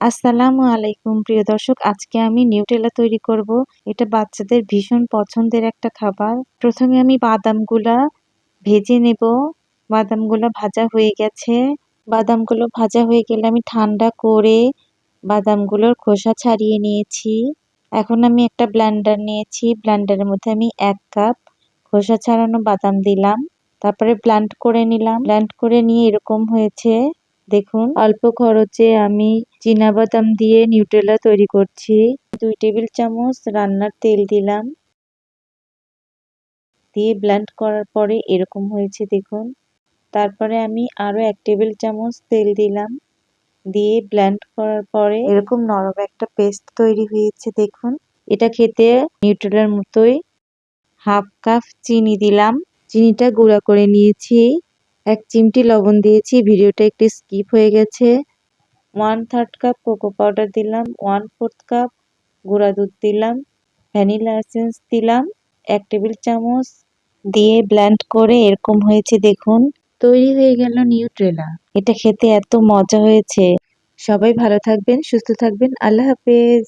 আসসালামু আলাইকুম প্রিয় দর্শক, আজকে আমি নিউটেলা তৈরি করব। এটা বাচ্চাদের ভীষণ পছন্দের একটা খাবার। প্রথমে আমি বাদামগুলা ভেজে নেব। বাদামগুলো ভাজা হয়ে গেছে। বাদামগুলো ভাজা হয়ে গেলে আমি ঠান্ডা করে বাদামগুলোর খোসা ছাড়িয়ে নিয়েছি। এখন আমি একটা ব্লেন্ডার নিয়েছি। ব্লেন্ডারের মধ্যে আমি 1 কাপ খোসা ছাড়ানো বাদাম দিলাম। তারপরে ব্লেন্ড করে নিলাম। ব্লেন্ড করে নিয়ে এরকম হয়েছে। দেখুন, অল্প খরচে আমি চীনাবাদাম দিয়ে নিউটেলা তৈরি করছি। 2 টেবিল চামচ রান্নার তেল দিলাম। দিয়ে ব্লেন্ড করার পরে এরকম হয়েছে দেখুন। তারপরে আমি আরো 1 টেবিল চামচ তেল দিলাম। দিয়ে ব্লেন্ড করার পরে এরকম নরম একটা পেস্ট তৈরি হয়েছে দেখুন। এটা খেতে নিউটেলার মতোই। 1/2 কাপ চিনি দিলাম। চিনিটা গুঁড়া করে নিয়েছি। 1 চিমটি লবণ দিয়েছি, ভিডিওটা একটু স্কিপ হয়ে গেছে। 1/3 কাপ কোকো পাউডার দিলাম। 1/4 কাপ গুঁড়া দুধ দিলাম। ভ্যানিলা এসেন্স দিলাম 1 টেবিল চামচ। দিয়ে ব্লেন্ড করে এরকম হয়েছে দেখুন। তৈরি হয়ে গেল নিউট্রেলা। এটা খেতে এত মজা হয়েছে। সবাই ভালো থাকবেন, সুস্থ থাকবেন। আল্লাহ হাফেজ।